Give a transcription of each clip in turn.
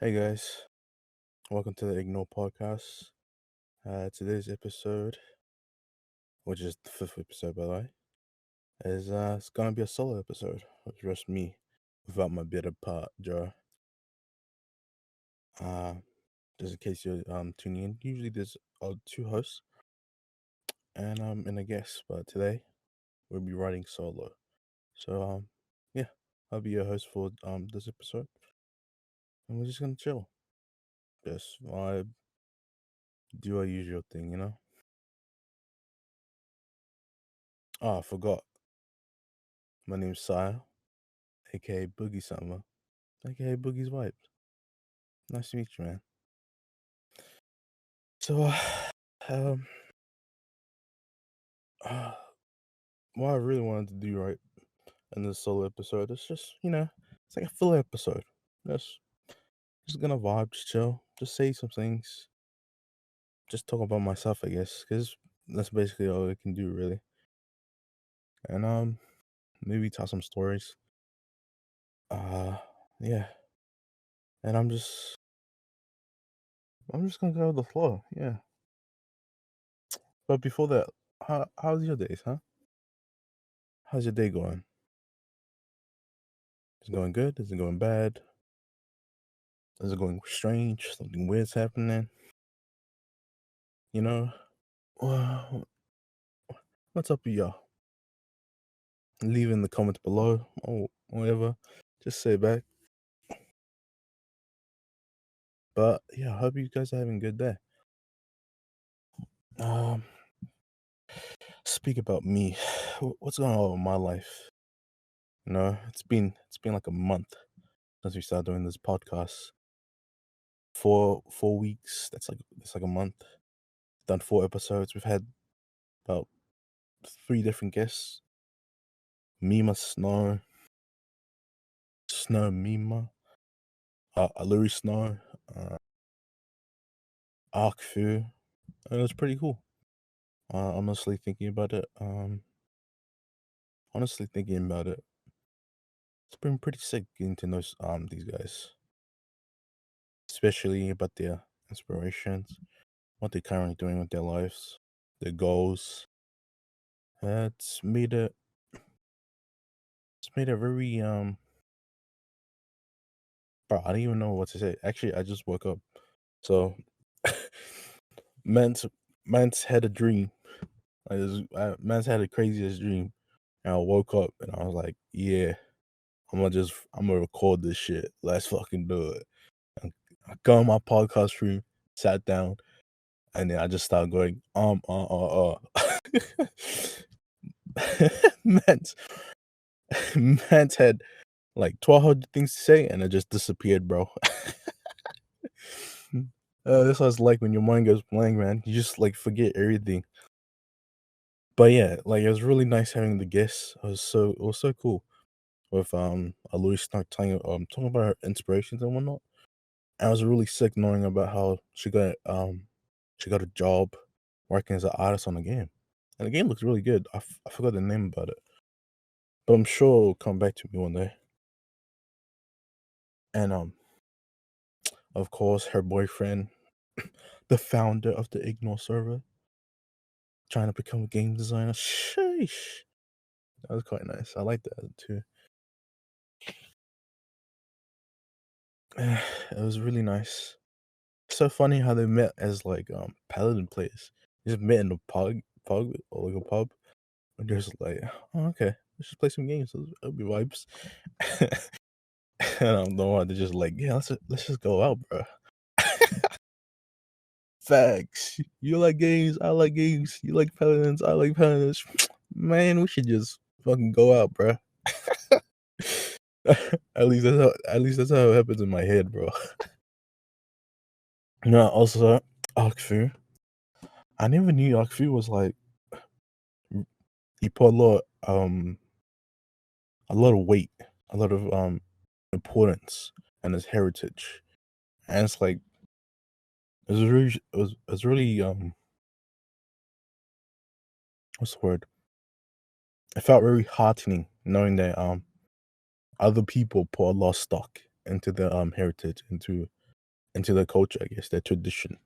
Hey guys, welcome to the Ignore podcast. Today's episode, which is the fifth episode by the way, is it's gonna be a solo episode. It's just me without my better part, Joe. Uh, just in case you're tuning in, usually there's two hosts and a guest, but today we'll be riding solo. So yeah, I'll be your host for this episode, and we're just gonna chill, just vibe, do our usual thing, you know. Oh, I forgot. My name's Saia, aka Boogie Summer, aka Boogie's Vibes. Nice to meet you, man. So, um, uh, what I really wanted to do right in this solo episode is just, it's like a filler episode. Just, just gonna vibe, just chill, just say some things, just talk about myself, I guess, because that's basically all I can do, really. And maybe tell some stories. Uh, yeah. And I'm just gonna go with the flow, yeah. But before that, how's your days, huh? How's your day going? Is it going good? Is it going bad? Is it going strange? Something weird's happening? You know? Well, what's up with y'all? Leave in the comments below or whatever. Just say back. But yeah, I hope you guys are having a good day. Um, speak about me. What's going on in my life? It's been like a month since we started doing this podcast. 4 weeks. That's like a month. Done 4 episodes. We've had about 3 different guests. Mima Snow Mima, Alluri Snow, Arc Fu. It was pretty cool. Honestly thinking about it, it's been pretty sick getting to know these guys, especially about their inspirations, what they're currently doing with their lives, their goals. It's made a very bro, I don't even know what to say. Actually, I just woke up, so man's man's had a dream. Man's had the craziest dream, and I woke up and I was like, yeah. I'm gonna record this shit. Let's fucking do it. And I got on my podcast room, sat down, and then I just started going, man's man's had like 1,200 things to say, and it just disappeared, bro. That's what it's like when your mind goes blank, man. You just like forget everything. But yeah, like it was really nice having the guests. It was so cool with Louis start talking about her inspirations and whatnot. I was really sick knowing about how she got a job working as an artist on a game, and the game looks really good. I forgot the name about it, but I'm sure it'll come back to me one day. And of course, her boyfriend, the founder of the Ignore server, trying to become a game designer. Sheesh, that was quite nice. I like that too. It was really nice. So funny how they met as like paladin players. They just met in a pub or like a pub. And they're just like, oh, okay, let's just play some games. It'll be vibes. And I'm the one to just like, yeah, let's just go out, bro. Facts. You like games, I like games. You like paladins, I like paladins. Man, we should just fucking go out, bro. At least that's how it happens in my head, bro. No, also Akfu. I never knew Akfu was like he put a lot of weight, a lot of importance and his heritage. And it's like it was really what's the word? It felt very heartening knowing that other people put a lot of stock into their heritage, into into their culture, I guess, their tradition.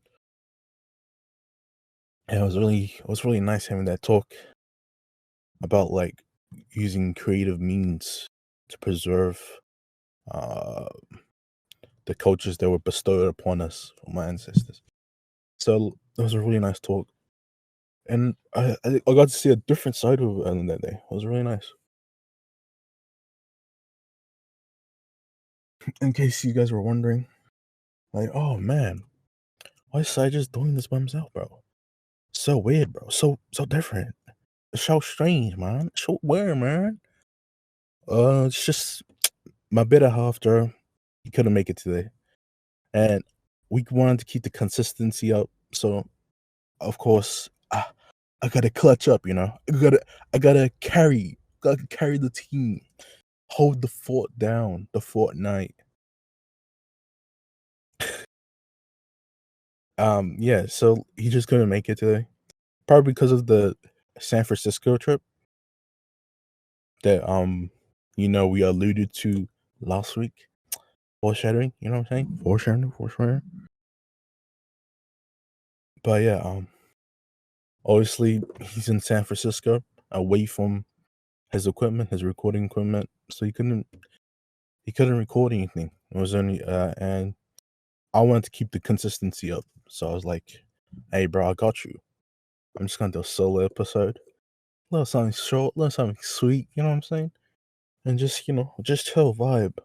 And it was really nice having that talk about like using creative means to preserve uh the cultures that were bestowed upon us from my ancestors. So it was a really nice talk. And I got to see a different side of Ellen that day. It was really nice. In case you guys were wondering, like, oh man, why is Sai just doing this by himself, bro? So weird, bro. So different. It's so strange, man. It's so weird, man. It's just my better half, Joe. He couldn't make it today, and we wanted to keep the consistency up. So of course, I gotta clutch up. I gotta carry the team, hold the fort down, the fortnight. Yeah. So he just couldn't make it today, probably because of the San Francisco trip that we alluded to last week. Foreshadowing, you know what I'm saying? Foreshadowing. But yeah, obviously he's in San Francisco, away from his equipment, his recording equipment, so he couldn't record anything. It was only and I wanted to keep the consistency up, so I was like, "Hey, bro, I got you. I'm just gonna do a solo episode, little something short, little something sweet. You know what I'm saying? And just chill vibe.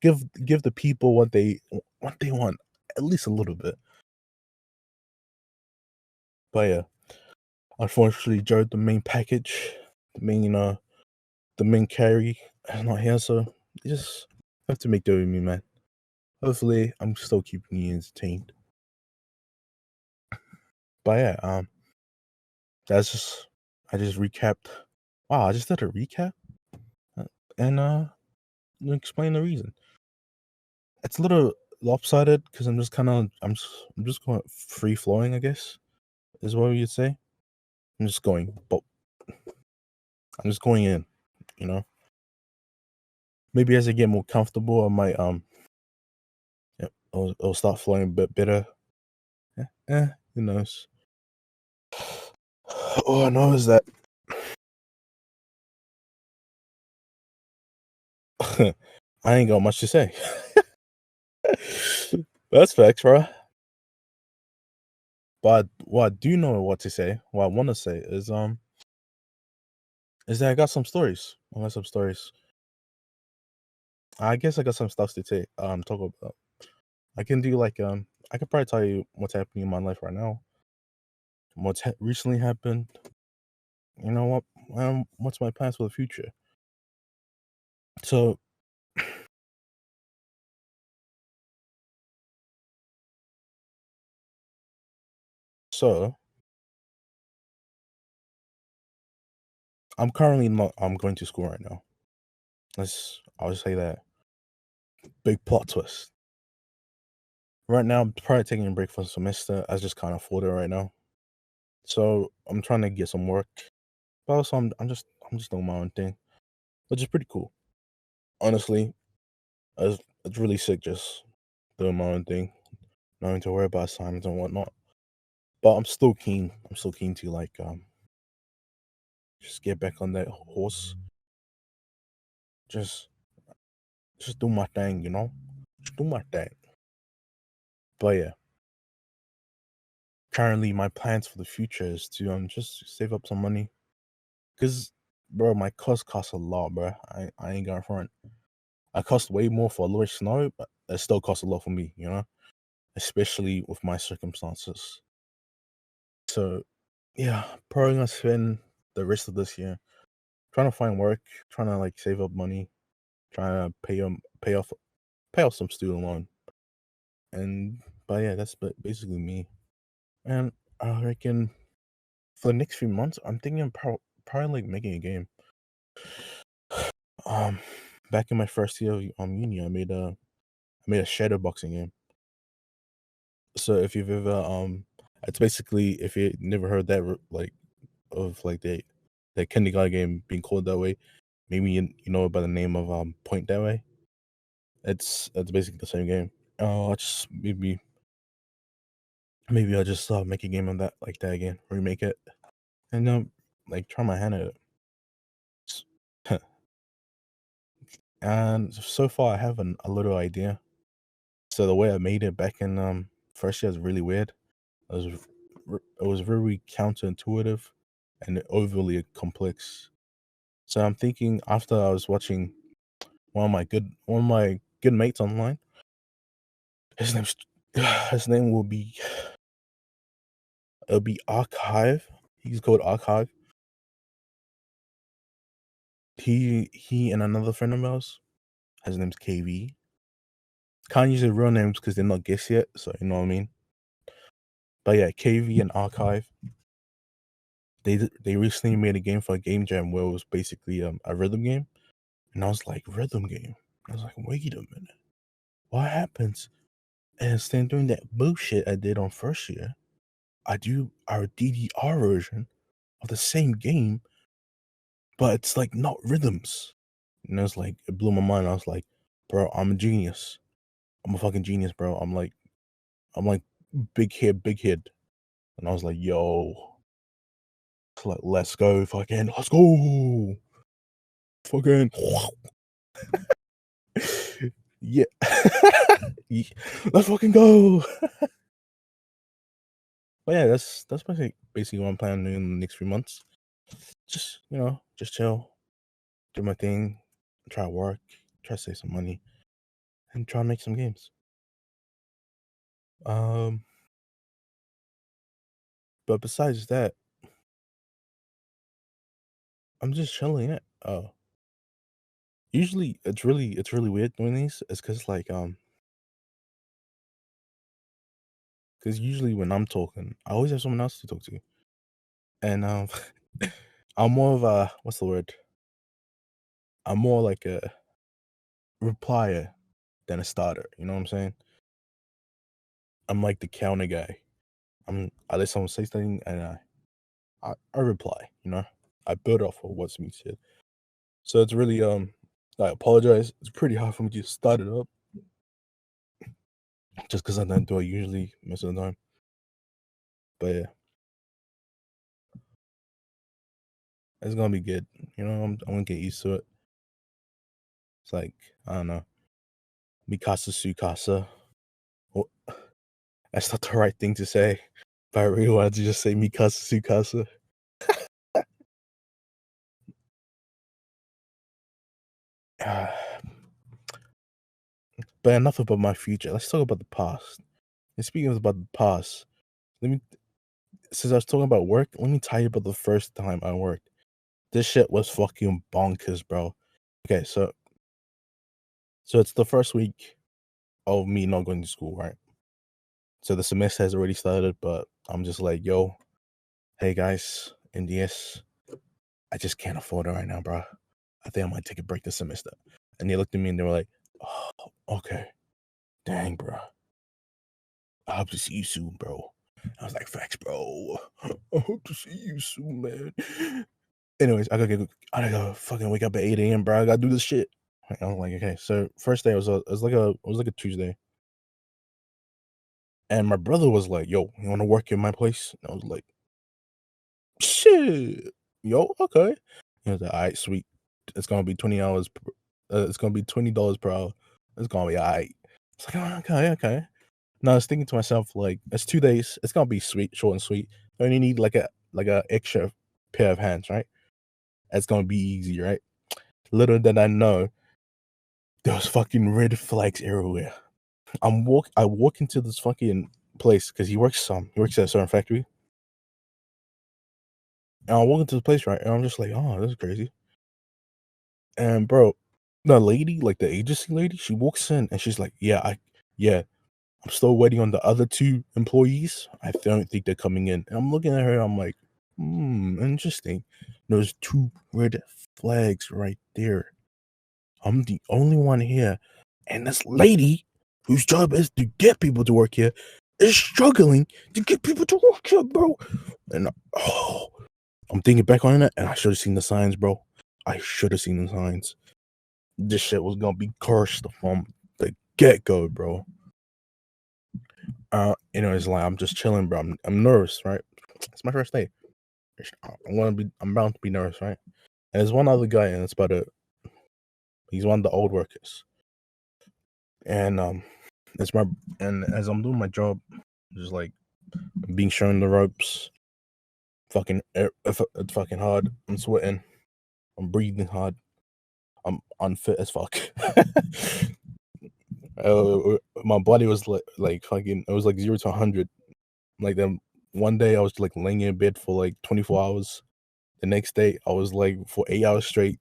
Give the people what they want, at least a little bit." But yeah, unfortunately, Jared, the main package, the main the main carry is not here, so you just have to make do with me, man. Hopefully, I'm still keeping you entertained. But yeah, that's just I just recapped. Wow, I just did a recap, uh, and explain the reason. It's a little lopsided because I'm just going free flowing, I guess is what you'd say. I'm just going, but I'm just going in, you know. Maybe as I get more comfortable, I might yeah, it'll start flowing a bit better. Who knows? All I know is that I ain't got much to say. That's facts, bro. But what I do know what to say, what I want to say is that I got some stories. I got some stories. I guess I got some stuff to talk about. I can do like I can probably tell you what's happening in my life right now. Recently happened. You know what? What's my plans for the future? So so I'm currently not. I'm going to school right now. I'll just say that. Big plot twist. Right now, I'm probably taking a break for the semester. I just can't afford it right now. So I'm trying to get some work. But also, I'm just doing my own thing, which is pretty cool. Honestly, it's really sick just doing my own thing, not having to worry about assignments and whatnot. But I'm still keen. I'm still keen to like just get back on that horse. Just just do my thing, Just do my thing. But yeah, currently my plans for the future is to just save up some money. Cause bro, my costs a lot, bro. I ain't gonna front. I cost way more for a Lord Snow, but it still costs a lot for me, especially with my circumstances. So yeah, probably gonna spend the rest of this year trying to find work, trying to like save up money, trying to pay off some student loan, and but yeah, that's basically me. And I reckon for the next few months, I'm thinking probably like making a game. Um, back in my first year of uni, I made a shadow boxing game. So if you've ever it's basically if you never heard that like of like the kindergarten game being called that way, maybe you know it by the name of Point That Way. It's basically the same game. Oh, I just maybe I'll just make a game of that like that again, remake it, and like try my hand at it. S- And so far, I have a little idea. So the way I made it back in first year is really weird. It was very counterintuitive and overly complex. So I'm thinking after I was watching one of my good mates online. His name's his name will be it'll be Archive. He's called Archive. He and another friend of ours. His name's KV. Can't use their real names because they're not guests yet, so you know what I mean. But yeah, KV and Archive. They recently made a game for a game jam where it was basically a rhythm game, and I was like, rhythm game. I was like, wait a minute, what happens? And instead of doing that bullshit I did on first year, I do our DDR version of the same game, but it's like not rhythms. And it's like it blew my mind. I was like, bro, I'm a genius. I'm a fucking genius, bro. I'm like big head. And I was like, yo, like, let's go, fucking, let's go. Fucking yeah. Ye- let's fucking go. But yeah, that's basically what I'm planning to do in the next few months. Just just chill, do my thing, try to work, try to save some money, and try to make some games. Um, but besides that, I'm just chilling it. Usually it's really weird doing these. It's because usually when I'm talking, I always have someone else to talk to, and I'm more of a what's the word? I'm more like a replier than a starter. You know what I'm saying? I'm like the counter guy. I let someone say something and I reply. You know, I build off of what's being said. So it's really I apologize. It's pretty hard for me to start it up just because I don't do it usually most of the time. But yeah, it's gonna be good. You know, I'm gonna get used to it. It's like I don't know, Mikasa Sukasa. Well, that's not the right thing to say, but I really wanted to just say Mikasa Sukasa. But enough about my future. Let's talk about the past. And speaking about the past, let me since I was talking about work, let me tell you about the first time I worked. This shit was fucking bonkers, bro. Okay, so it's the first week of me not going to school, right? So the semester has already started, but I'm just like, yo, hey guys, NDS, I just can't afford it right now, bro. I think I might take a break this semester. And they looked at me and they were like, oh, okay, dang, bro. I hope to see you soon, bro. I was like, facts, bro. I hope to see you soon, man. Anyways, I gotta fucking wake up at 8 a.m., bro. I gotta do this shit. I was like, okay. So first day it was like a Tuesday. And my brother was like, yo, you wanna work in my place? And I was like, shit. Yo, okay. He was like, all right, sweet. It's gonna be $20 it's gonna be $20 per hour. It's gonna be all right. It's like, oh, okay, okay. Now I was thinking to myself, like, it's 2 days. It's gonna be sweet, short and sweet. I only need like a extra pair of hands, right? It's gonna be easy, right? Little did I know, there was fucking red flags everywhere. I walk into this fucking place because he works at a certain factory. And I walk into the place, right? And I'm just like, oh, this is crazy. And bro, the lady, like the agency lady, she walks in and she's like, yeah, I'm still waiting on the other two employees. I don't think they're coming in. And I'm looking at her, I'm like, interesting. There's two red flags right there. I'm the only one here. And this lady, whose job is to get people to work here, is struggling to get people to work here, bro. And oh, I'm thinking back on it, and I should have seen the signs, bro. I should have seen the signs. This shit was gonna be cursed from the get go, bro. It's like I'm just chilling, bro. I'm nervous, right? It's my first day. I'm bound to be nervous, right? And there's one other guy, and it's about a he's one of the old workers, and it's my and as I'm doing my job, just like being shown the ropes, it's fucking hard. I'm sweating. I'm breathing hard. I'm unfit as fuck. My body was like fucking. It was like 0 to 100. Like then one day I was like laying in bed for like 24 hours. The next day I was like for 8 hours straight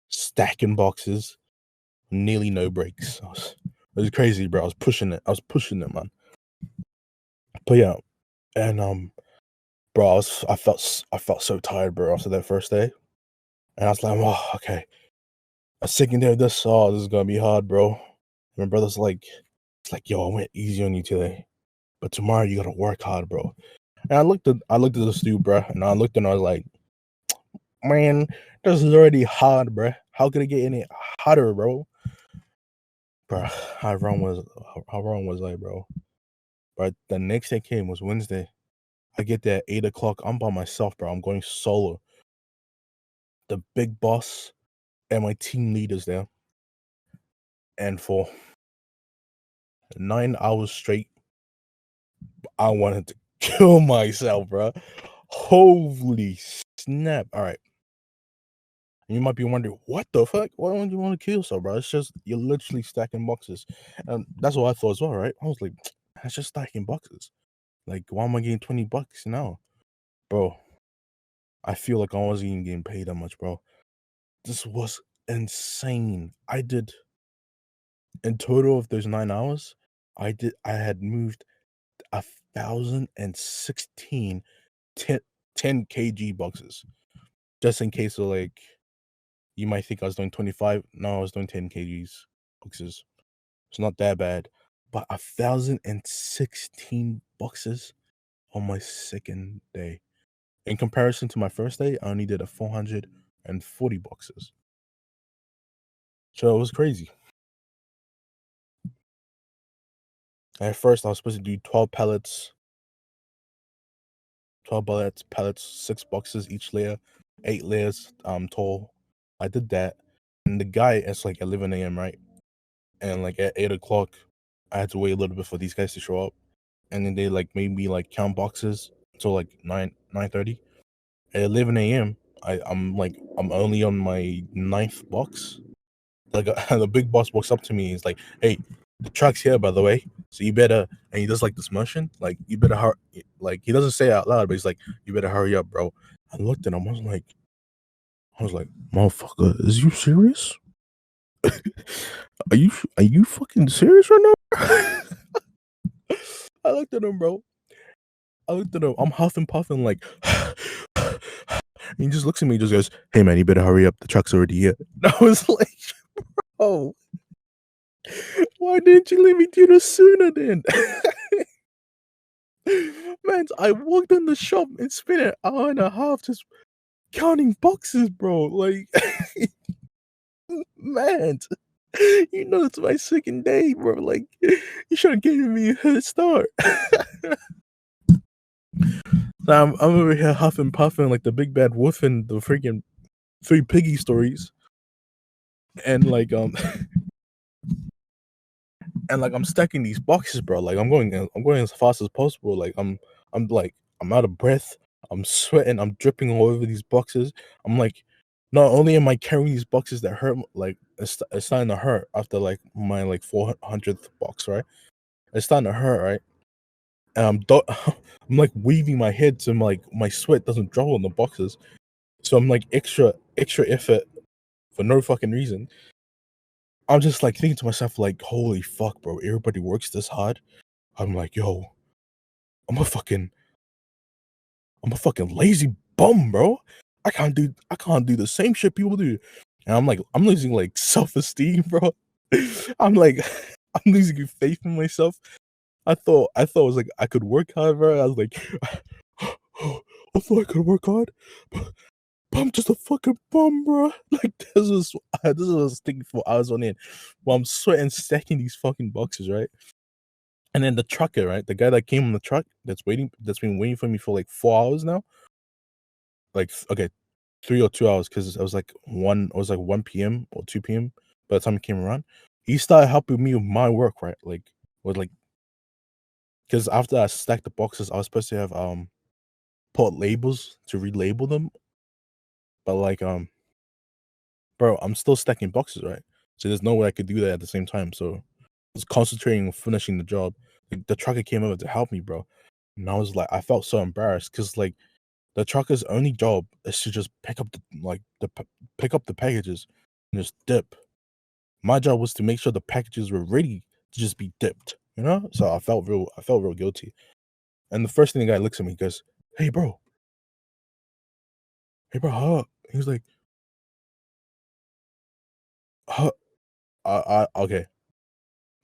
stacking boxes, nearly no breaks. It was crazy, bro. I was pushing it. Man. But yeah, and bro, I felt so tired, bro, after that first day, and I was like, oh, okay. A second day of this, oh, this is gonna be hard, bro. My brother's like, it's like, yo, I went easy on you today, but tomorrow you gotta work hard, bro. And I looked at this dude, bro, and I looked and I was like, man, this is already hard, bro. How could it get any harder, bro? Bro, how wrong was I, bro? But the next day came was Wednesday. I get there at 8 o'clock. I'm by myself, bro. I'm going solo. The big boss and my team leaders there. And for 9 hours straight, I wanted to kill myself, bro. Holy snap. All right. You might be wondering, what the fuck? Why don't you want to kill yourself, bro? It's just, you're literally stacking boxes. And that's what I thought as well, right? I was like, that's just stacking boxes. Like, why am I getting $20 now? Bro, I feel like I wasn't even getting paid that much, bro. This was insane. I did, in total of those 9 hours, I had moved 1,016 10 kg boxes. Just in case of like, you might think I was doing 25. No, I was doing 10 kgs boxes. It's not that bad. But 1,016 boxes on my second day. In comparison to my first day, I only did a 440 boxes. So it was crazy. At first, I was supposed to do 12 pallets, 6 boxes each layer, 8 layers tall. I did that. And the guy, it's like 11 a.m., right? And like at 8 o'clock, I had to wait a little bit for these guys to show up. And then they like made me like count boxes until like 9:30. At 11 a.m., I'm only on my ninth box. Like the big boss walks up to me. He's like, "Hey, the truck's here, by the way. So you better." And he does like this motion, like you better hurry. Like he doesn't say it out loud, but he's like, "You better hurry up, bro." I looked at him. I was like, "Motherfucker, is you serious? Are you fucking serious right now?" I looked at him, bro. I looked at him. I'm huffing, puffing, like. And he just looks at me, and just goes, "Hey man, you better hurry up. The truck's already here." And I was like, "Oh, why didn't you let me do this sooner then?" Man, I walked in the shop and spent an hour and a half just counting boxes, bro. Like, man, it's my second day, bro. Like, you should have given me a head start. Now I'm over here huffing, puffing like the big bad wolf in the freaking Three Piggy stories, and like and like I'm stacking these boxes, bro. Like I'm going as fast as possible. Like I'm out of breath. I'm sweating. I'm dripping all over these boxes. I'm like, not only am I carrying these boxes that hurt, like it's starting to hurt after like my like 400th box, right? It's starting to hurt, right? And I'm like weaving my head so my sweat doesn't drop on the boxes. So I'm like extra effort for no fucking reason. I'm just like thinking to myself like, holy fuck, bro! Everybody works this hard. I'm like, yo, I'm a fucking I'm a fucking lazy bum, bro. I can't do the same shit people do. And I'm like, I'm losing like self-esteem, bro. I'm like, I'm losing faith in myself. I thought it was like I could work hard, bro. I was like, I thought I could work hard, but I'm just a fucking bum, bro. Like this was thinking for hours on end. While I'm sweating, stacking these fucking boxes, right? And then the trucker, right? The guy that came on the truck that's been waiting for me for like 4 hours now. Like, okay, 3 or 2 hours because it was like 1 p.m. or 2 p.m. by the time he came around. He started helping me with my work, right? Like, with like, because after I stacked the boxes, I was supposed to have put labels to relabel them, but like bro, I'm still stacking boxes, right? So there's no way I could do that at the same time. So I was concentrating on finishing the job. Like, the trucker came over to help me, bro. And I was like, I felt so embarrassed because like the trucker's only job is to just pick up the packages and just dip. My job was to make sure the packages were ready to just be dipped, you know? So I felt real guilty. And the first thing the guy looks at me, he goes, hey bro, huh? He was like, huh? Okay,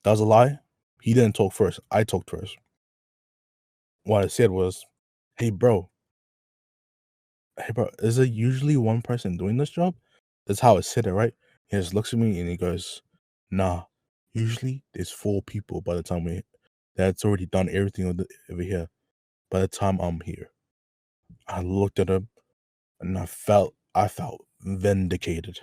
that was a lie. He didn't talk first. I talked first. What I said was, "Hey, bro, is there usually one person doing this job?" That's how I said it, right? He just looks at me and he goes, "Nah, usually there's 4 people by the time that's already done everything over here by the time I'm here." I looked at him and I felt vindicated.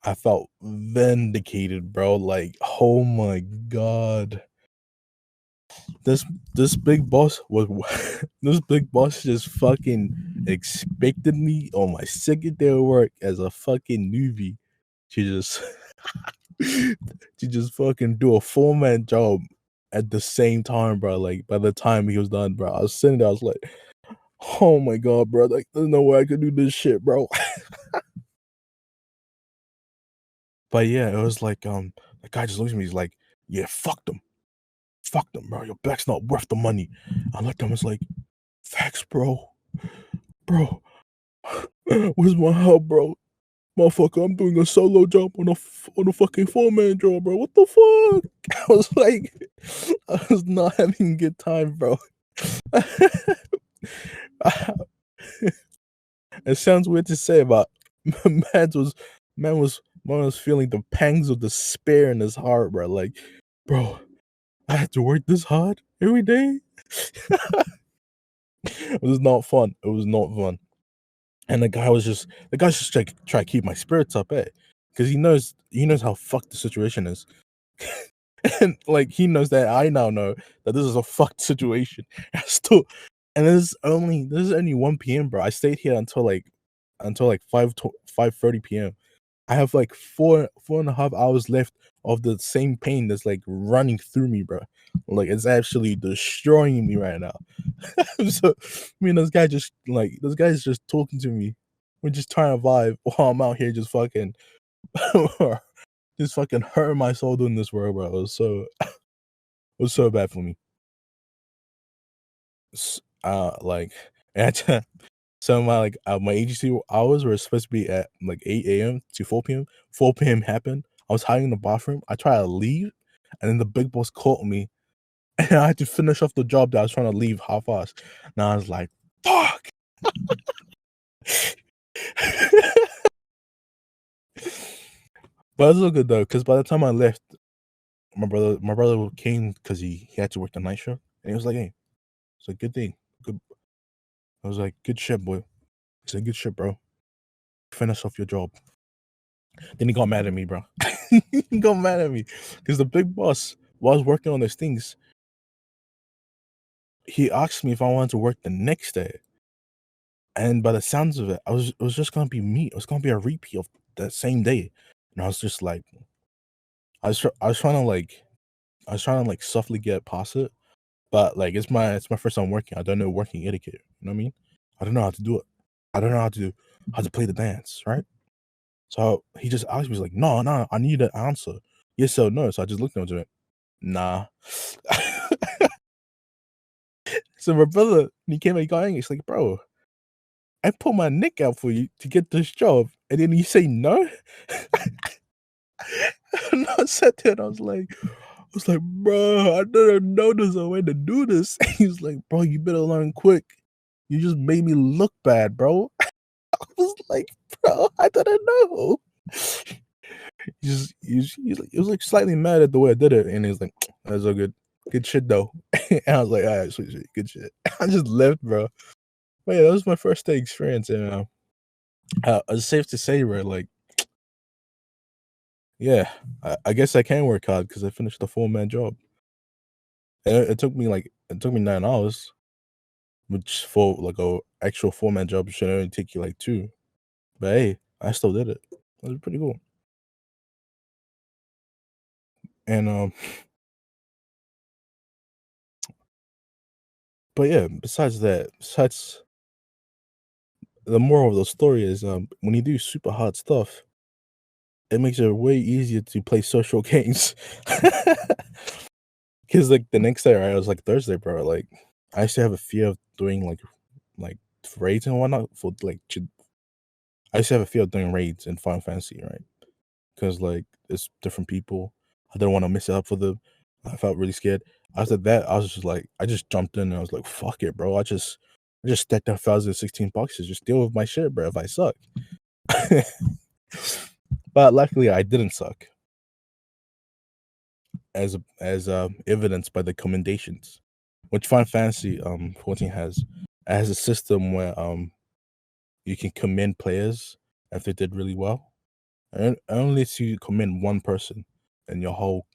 I felt vindicated, bro. Like, oh my god. This this big boss was this big boss just fucking expected me on my second day of work as a fucking newbie to just to just fucking do a 4-man job at the same time, bro. Like by the time he was done, bro, I was sitting there, I was like, oh my god, bro, like there's no way I could do this shit, bro. But yeah, it was like the guy just looks at me, he's like, yeah, fuck them, bro. Your back's not worth the money. I looked at him, it's like, facts, bro. Where's my help, bro? Motherfucker, I'm doing a solo job on a fucking 4-man job, bro. What the fuck? I was like, I was not having a good time, bro. It sounds weird to say, but man was man was feeling the pangs of despair in his heart, bro. Like, bro, I had to work this hard every day. It was not fun. It was not fun. And the guy's just try to keep my spirits up, because he knows how fucked the situation is. And like he knows that I now know that this is a fucked situation. I still and this is only 1 p.m., bro. I stayed here until like 5:30 p.m. I have like 4.5 hours left of the same pain that's like running through me, bro. Like it's actually destroying me right now. So me and this guy's just talking to me. We're just trying to vibe while I'm out here just fucking just fucking hurting my soul doing this work, bro. It was so bad for me. Like and so my agency hours were supposed to be at like 8 a.m. to 4 p.m. 4 p.m. happened. I was hiding in the bathroom. I tried to leave, and then the big boss caught me, and I had to finish off the job that I was trying to leave half-assed. Now I was like, "Fuck!" But it's all good though, because by the time I left, my brother came because he had to work the night shift, and he was like, "Hey, it's a good thing. Good." I was like, "Good shit, boy." He said, "Good shit, bro. Finish off your job." Then he got mad at me, bro. He got mad at me because the big boss, while I was working on those things, he asked me if I wanted to work the next day. And by the sounds of it, it was just gonna be me. It was gonna be a repeat of that same day. And I was just like, I was trying to like softly get past it, but like it's my first time working. I don't know working etiquette. You know what I mean? I don't know how to do it. I don't know how to play the dance, right? So he just asked me, he's like, no, no, I need an answer. Yes or no. So I just looked at him, nah. So my brother, he came and he got angry. He's like, bro, I put my neck out for you to get this job, and then you say no? And I sat there and I was like, bro, I didn't know there's a way to do this. He was like, bro, you better learn quick. You just made me look bad, bro. I was like, bro, I didn't know. He was like slightly mad at the way I did it, and he's like, that's all good. Good shit though." And I was like, "Alright, sweet, sweet, good shit." I just left, bro. But yeah, that was my first day experience, and it's safe to say, right? Like, yeah, I guess I can work hard because I finished a 4-man job. And it took me 9 hours, which for like a actual 4-man job should only take you like 2. But hey, I still did it. It was pretty cool. And but yeah, besides the moral of the story is when you do super hard stuff, it makes it way easier to play social games. Cause like the next day, right, it was like Thursday, bro. Like I used to have a fear of doing like raids and whatnot for like I used to have a fear of doing raids in Final Fantasy, right? Cause like it's different people. I didn't want to mess it up for them. I felt really scared. After that, I was just like, I just jumped in and I was like, fuck it, bro. I just stacked up 1,016 boxes. Just deal with my shit, bro. If I suck. But luckily I didn't suck, as evidenced by the commendations, which Final Fantasy 14 has. It has a system where you can commend players if they did really well. And it only lets you commend one person in your whole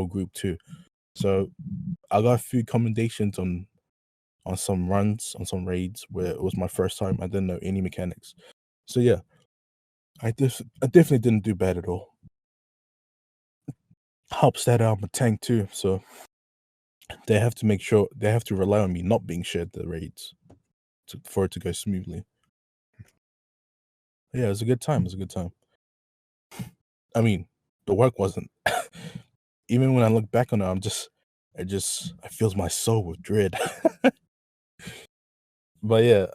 group too. So I got a few commendations on some runs, on some raids where it was my first time. I didn't know any mechanics. So yeah, I definitely didn't do bad at all. Helps that I'm a tank too, so they have to rely on me not being shit at the raids for it to go smoothly. Yeah, it was a good time. It was a good time. I mean, the work wasn't. Even when I look back on it, I fills my soul with dread. But yeah,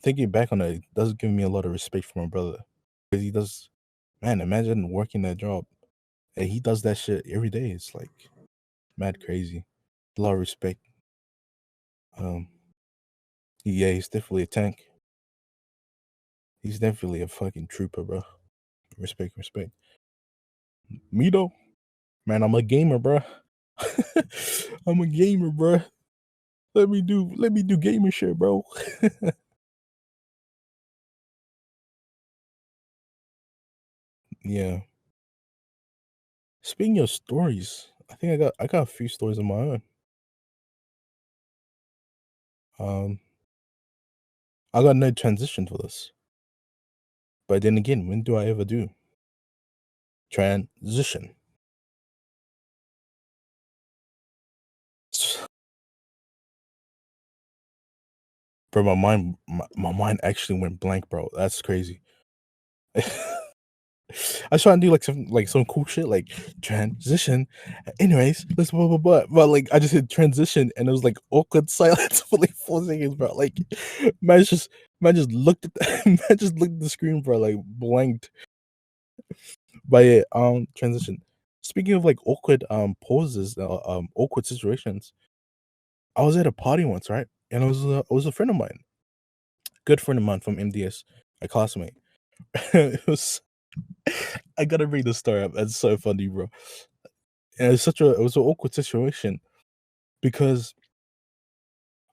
thinking back on it, it does give me a lot of respect for my brother because he does. Man, imagine working that job and he does that shit every day. It's like mad crazy. A lot of respect. Um, yeah, he's definitely a tank. He's definitely a fucking trooper, bro. Respect, respect. Me though, man, I'm a gamer, bro. I'm a gamer, bro. Let me do gamer shit, bro. Yeah. Speaking of stories, I think I got a few stories of my own. Um, I got no transition for this. But then again, when do I ever do transition? Bro, my mind actually went blank, bro. That's crazy. I was trying to do like some cool shit like transition. Anyways, let's blah blah blah. But like I just hit transition and it was like awkward silence for like 4 seconds, bro. Like man just man just looked at man just looked at the screen, bro, like blanked. But yeah, transition. Speaking of like awkward pauses, awkward situations, I was at a party once, right? And it was a friend of mine, good friend of mine from MDS, a classmate. It was I gotta bring this story up. It's so funny, bro. And it was an awkward situation because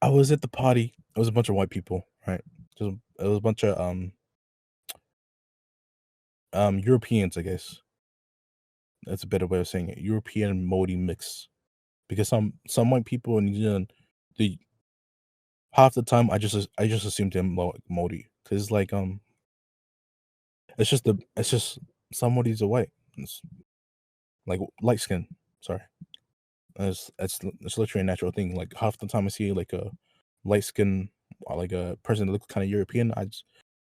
I was at the party. It was a bunch of white people, right? It was a bunch of Europeans, I guess. That's a better way of saying it. European Modi mix. Because some white people in New Zealand, the half the time I just assumed them like Modi. Cause like it's just some Modis are white. It's like light skin. Sorry. It's literally a natural thing. Like half the time I see like a light skin like a person that looks kind of European,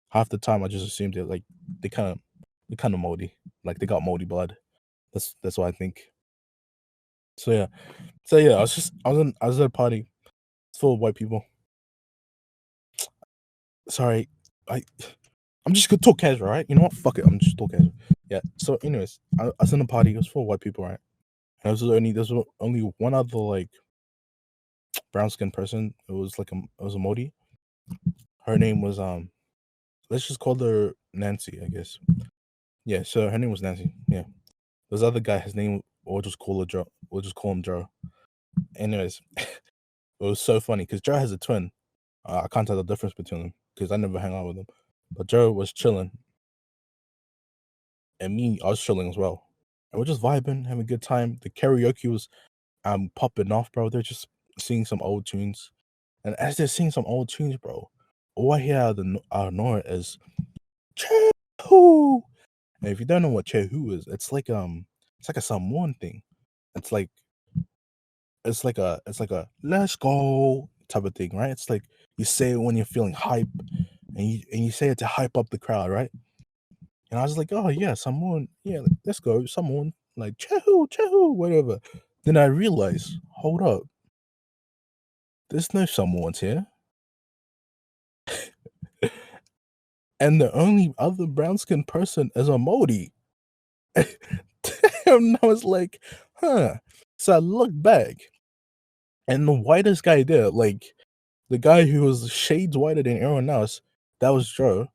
half the time I just assume that like they kind of they kind of moldy, like they got moldy blood. That's what I think. So yeah, I was at a party it's full of white people. Sorry, I I'm just gonna talk casual, right? You know what? Fuck it, I'm just talk casual. Yeah. So anyways, I was in a party. It was full of white people, right? And there was only one other like brown skinned person. It was a Modi. Her name was let's just call her Nancy, I guess. Yeah, so her name was Nancy. Yeah. This other guy, his name we'll just call her Joe. We'll just call him Joe. Anyways, it was so funny because Joe has a twin. I can't tell the difference between them because I never hang out with them. But Joe was chilling, and me, I was chilling as well. And we're just vibing, having a good time. The karaoke was popping off, bro. They're just singing some old tunes, and as they're singing some old tunes, bro, all I hear out of nowhere is Chehu. And if you don't know what Chehu is, it's like a Samoan thing. It's like it's like a let's go type of thing, right? It's like you say it when you're feeling hype, and you say it to hype up the crowd, right? And I was like, oh yeah, Samoan, yeah, let's go, Samoan, like Chehu, Chehu, whatever. Then I realized, hold up, there's no Samoans here. And the only other brown skinned person is a Modi. And I was like, huh. So I looked back, and the whitest guy there, like the guy who was shades whiter than everyone else, that was Joe.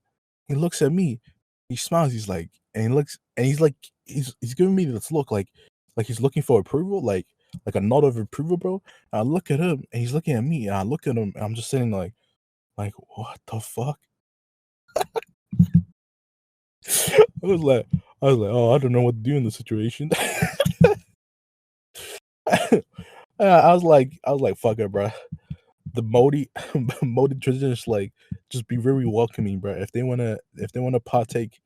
He looks at me, he smiles, he's like, and he looks, and he's like, he's giving me this look like he's looking for approval, like a nod of approval, bro. And I look at him, and he's looking at me, and I look at him, and I'm just sitting like what the fuck? I was like, oh, I don't know what to do in this situation. I was like, fuck it, bro. The Modi Modi tradition is like just be very welcoming, bro. If they wanna partake,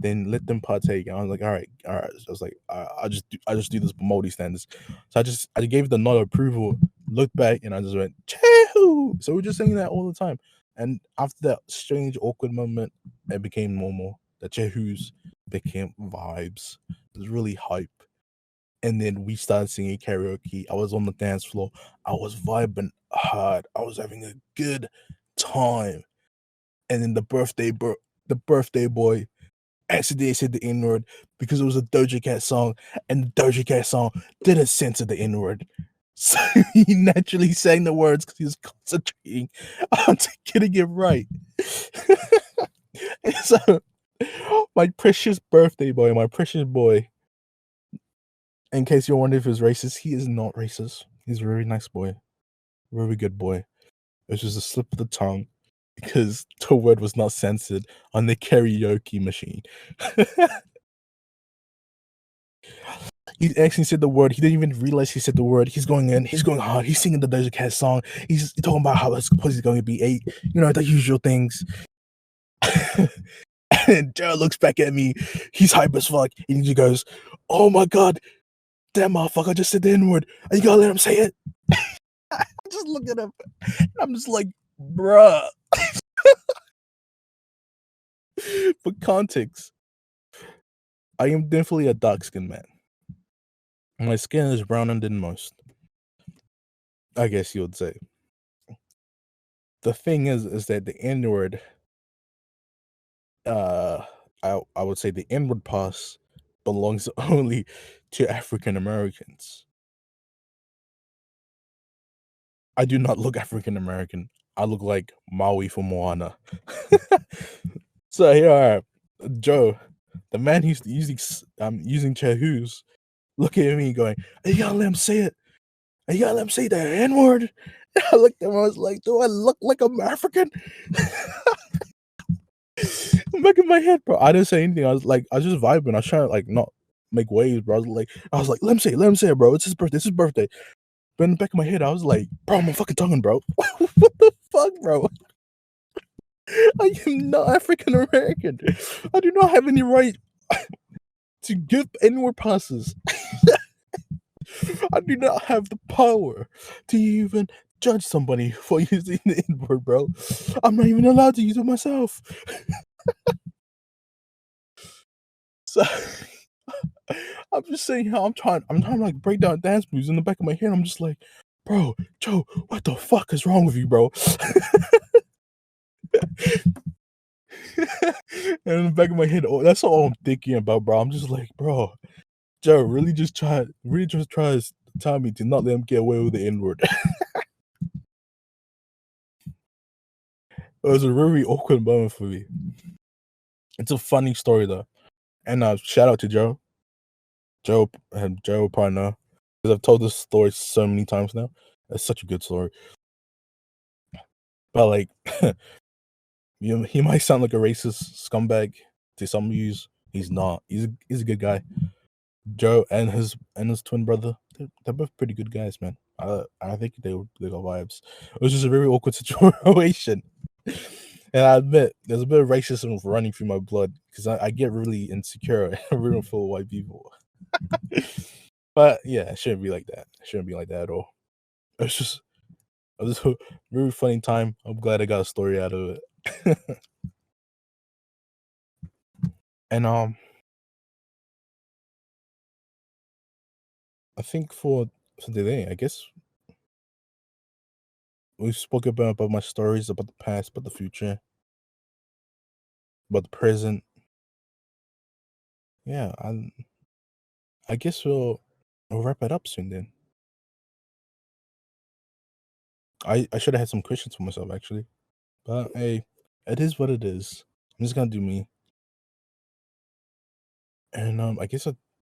then let them partake. And I was like, all right. So I was like, I just do this for Modi standards. So I gave the nod of approval, looked back, and I just went Chehu. So we're just saying that all the time. And after that strange awkward moment, it became normal. The Chehus became vibes. It was really hype. And then we started singing karaoke. I was on the dance floor. I was vibing hard. I was having a good time. And then the birthday boy accidentally said the N word because it was a Doja Cat song, and the Doja Cat song didn't censor the N word. So he naturally sang the words because he was concentrating on getting it right. And so, my precious birthday boy, my precious boy, in case you're wondering if he's racist, he is not racist. He's a very nice boy, very good boy. It's just a slip of the tongue because the word was not censored on the karaoke machine. He actually said the word. He didn't even realize he said the word. He's going in. He's going hard. He's singing the Doja Cat song. He's talking about how it's supposed going to be 8. You know, the usual things. And Jared looks back at me. He's hype as fuck. And he goes, oh my God, that motherfucker just said the N word. Are you going to let him say it? I just look at him. And I'm just like, bruh. For context, I am definitely a dark skinned man. My skin is browner than most, I guess you would say. The thing is that the N word, uh, I would say the inward pass belongs only to African Americans. I do not look African American. I look like Maui from Moana. So here are Joe, the man who's using Chehus, looking at me going, "Are you gonna let him say it? Are you gonna let him say the N word?" I looked at him. I was like, "Do I look like I'm African?" Back in my head, bro. I didn't say anything. I was just vibing. I was trying to like not make waves, bro. I was like, let him say it, bro. It's his birthday. It's his birthday. But in the back of my head, I was like, bro, I'm fucking tonguing, bro. What the fuck, bro? I am not African American. I do not have any right to give N-word passes. I do not have the power to even judge somebody for using the N-word, bro. I'm not even allowed to use it myself. So I'm just saying how I'm trying to like break down dance moves in the back of my head. I'm just like, bro, Joe, what the fuck is wrong with you, bro? And in the back of my head, oh, that's all I'm thinking about, bro. I'm just like, bro, Joe, really just tries to tell me to not let him get away with the N word. It was a very awkward moment for me. It's a funny story though, and shout out to Joe. Joe will probably know, 'cause I've told this story so many times now. It's such a good story. But, like, he might sound like a racist scumbag to some use. He's not. He's a good guy. Joe and his twin brother, they're both pretty good guys, man. I think they got vibes. It was just a very awkward situation. And I admit, there's a bit of racism running through my blood because I get really insecure and rooting for white people. But yeah, it shouldn't be like that. It shouldn't be like that at all. It's just it was a very funny time. I'm glad I got a story out of it. And I think for today, I guess we spoke about my stories, about the past, about the future, about the present. Yeah, I guess we'll wrap it up soon then. I should have had some questions for myself actually, but hey, it is what it is. I'm just gonna do me. And I guess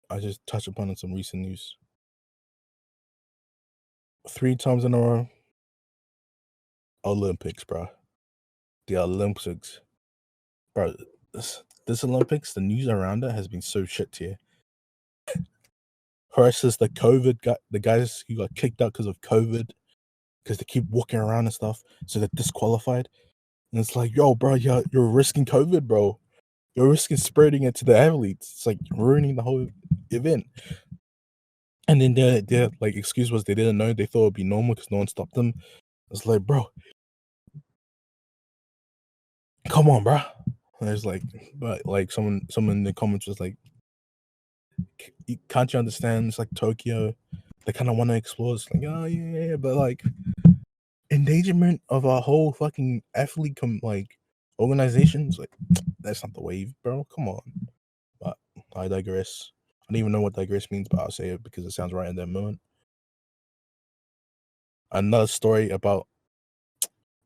I just touch upon some recent news. 3 times in a row, Olympics, bro. The Olympics, bro. This Olympics, the news around it has been so shit here. Versus the COVID the guys who got kicked out because of COVID, because they keep walking around and stuff, so they're disqualified. And it's like, yo, bro, you're risking COVID, bro. You're risking spreading it to the athletes. It's like ruining the whole event. And then their like excuse was they didn't know. They thought it'd be normal because no one stopped them. It's like, bro, come on, bro. And there's like, but like someone in the comments was like, Can't you understand? It's like Tokyo. They kind of want to explore. It's like, oh yeah, but like endangerment of our whole fucking athlete like organizations. Like that's not the wave, bro. Come on. But I digress. I don't even know what digress means, but I'll say it because it sounds right in that moment. Another story about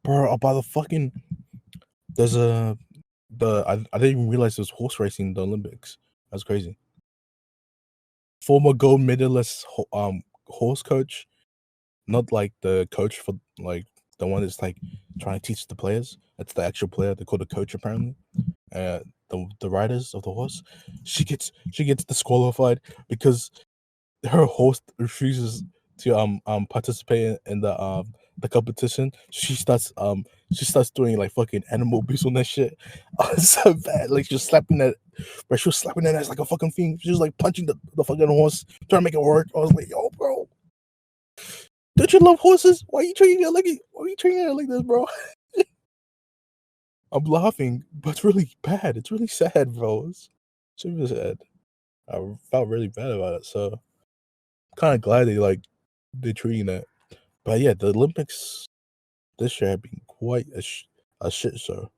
about the fucking there's a I didn't even realize there's horse racing in the Olympics. That's crazy. Former gold medalist horse coach, not like the coach for like the one that's like trying to teach the players. That's the actual player. They call the coach apparently. The riders of the horse. She gets disqualified because her host refuses to participate in the competition. She starts doing like fucking animal abuse on that shit. Oh, it's so bad. Like she was slapping that, but she was slapping that ass like a fucking fiend. She was like punching the fucking horse, trying to make it work. I was like, yo, bro, don't you love horses? Why are you treating it like why are you treating it like this, bro? I'm laughing, but it's really bad. It's really sad, bro. It's super sad. I felt really bad about it, so kind of glad they're treating that. But yeah, the Olympics this year have been quite a shit show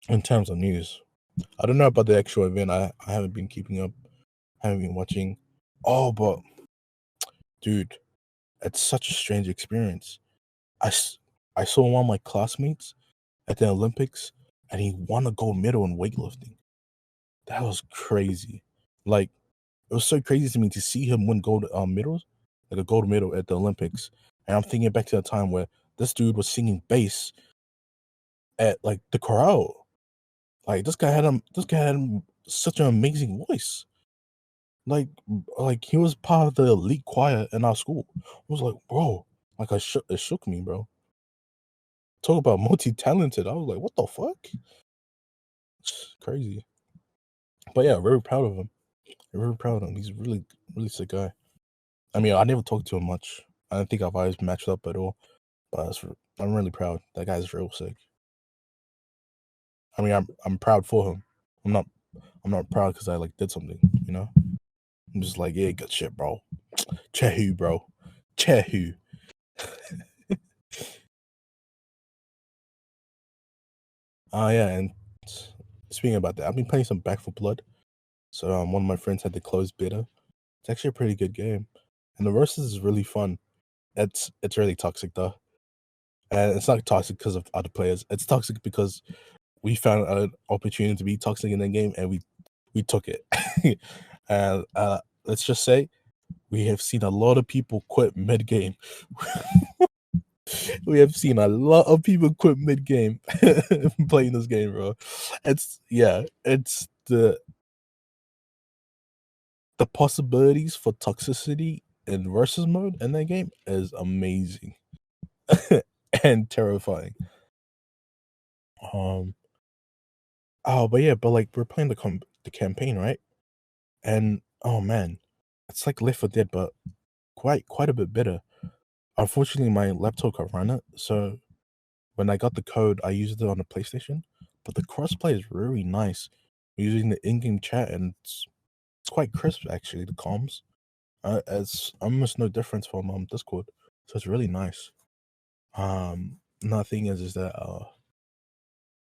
in terms of news. I don't know about the actual event. I haven't been keeping up. I haven't been watching. Oh, but dude, it's such a strange experience. I saw one of my classmates at the Olympics, and he won a gold medal in weightlifting. That was crazy. Like it was so crazy to me to see him win gold medals, like a gold medal at the Olympics. And I'm thinking back to the time where this dude was singing bass at like the chorale. Like this guy had such an amazing voice. Like he was part of the elite choir in our school. I was like, bro, like it shook me, bro. Talk about multi-talented. I was like, what the fuck? It's crazy. But yeah, very proud of him. Very proud of him. He's a really sick guy. I mean, I never talked to him much. I don't think I've always matched up at all. But I'm really proud. That guy's real sick. I mean, I'm proud for him. I'm not I'm not proud because I like did something. You know. I'm just like, yeah, good shit, bro. Chehu, bro. Chehu. Yeah, and speaking about that, I've been playing some Back for Blood. So one of my friends had the closed beta. It's actually a pretty good game, and the versus is really fun. It's really toxic though, and it's not toxic because of other players. It's toxic because we found an opportunity to be toxic in the game, and we took it. And let's just say we have seen a lot of people quit mid game. We have seen a lot of people quit mid game playing this game, bro. It's the possibilities for toxicity in versus mode in that game is amazing and terrifying. Um, oh, but yeah, but like we're playing the campaign, right? And oh man, it's like Left 4 Dead, but quite a bit better. Unfortunately, my laptop can't run it, so when I got the code, I used it on the PlayStation. But the crossplay is really nice. We're using the in-game chat, and it's quite crisp actually. The comms, it's almost no difference from Discord, so it's really nice. Another thing is that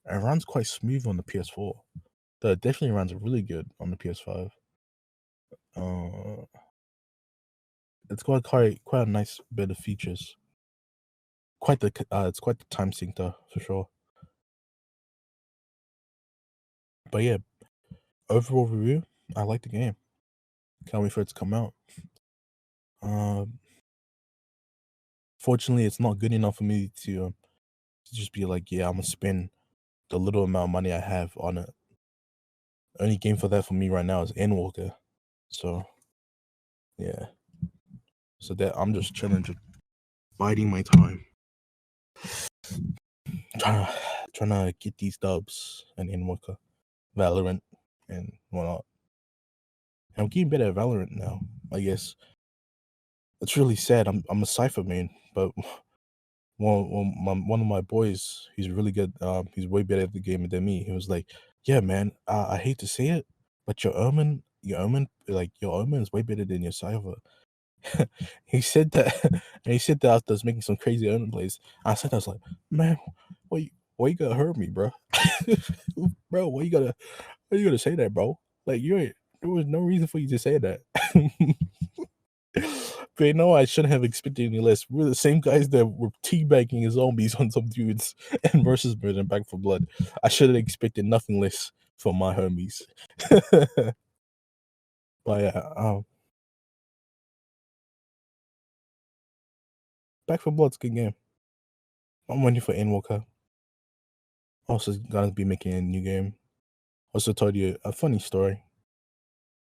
it runs quite smooth on the PS4. That definitely runs really good on the PS5. Uh, it's got quite a nice bit of features. It's quite the time sink though, for sure. But yeah, overall review, I like the game. Can't wait for it to come out. Um, Fortunately, it's not good enough for me to just be like, yeah, I'm gonna spend the little amount of money I have on it. Only game for that for me right now is Endwalker. So yeah, so that I'm just chilling, just biding my time, trying to trying to get these dubs and Endwalker, Valorant, and whatnot. I'm getting better at Valorant now. I guess it's really sad. I'm a Cypher main, but one of my boys, he's really good. He's way better at the game than me. He was like, "Yeah, man, I hate to say it, but your omen is way better than your Cypher." He said that, and he said that after I was making some crazy omen plays. I was like, "Man, why you gotta hurt me, bro? Bro, why you gotta say that, bro? Like there was no reason for you to say that." But you know, I shouldn't have expected any less. We're the same guys that were teabagging zombies on some dudes and versus Bird and Back for Blood. I should have expected nothing less from my homies. But yeah, Back for Blood's a good game. I'm waiting for Endwalker. Also, gonna be making a new game. Also, told you a funny story.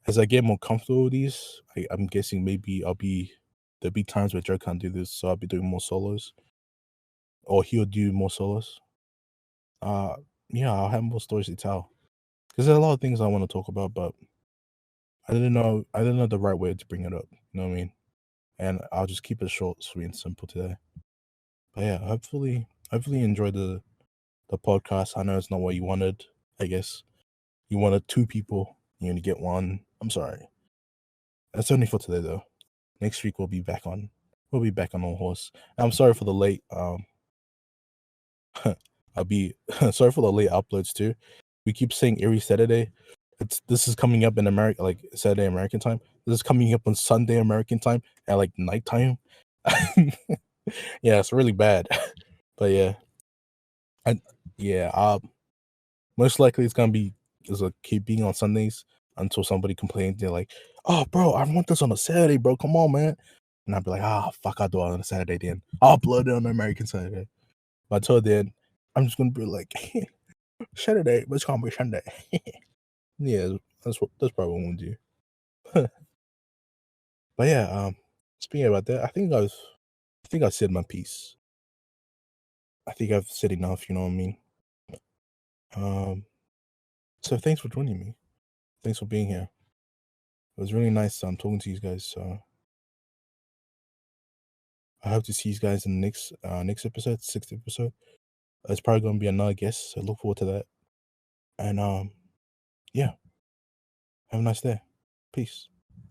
As I get more comfortable with these, I'm guessing maybe there'll be times where Joe can't do this, so I'll be doing more solos, or he'll do more solos. Uh, yeah, I'll have more stories to tell because there's a lot of things I want to talk about, but I didn't know the right way to bring it up. You know what I mean? And I'll just keep it short, sweet, and simple today. But yeah, hopefully you enjoyed the podcast. I know it's not what you wanted. I guess you wanted two people. You only get one. I'm sorry. That's only for today though. Next week we'll be back on our horse. I'm sorry for the late I'll be sorry for the late uploads too. We keep saying every Saturday. This is coming up in America, like Saturday American time. This is coming up on Sunday American time at like nighttime. Yeah, it's really bad. But yeah, I yeah. Most likely it's gonna be is a keep being on Sundays until somebody complains. They're like, "Oh, bro, I want this on a Saturday, bro. Come on, man." And I'll be like, "Ah, fuck, I'll do it on a Saturday then. I'll upload it on American Saturday." But until then, I'm just gonna be like, Saturday, let's call me Sunday. Yeah, that's probably what I'm gonna do. But yeah, speaking about that, I think I've said my piece. I think I've said enough, you know what I mean? Um, so thanks for joining me. Thanks for being here. It was really nice talking to you guys. So I hope to see you guys in the next episode, sixth episode. It's probably gonna be another guest, so look forward to that. And yeah, have a nice day. Peace.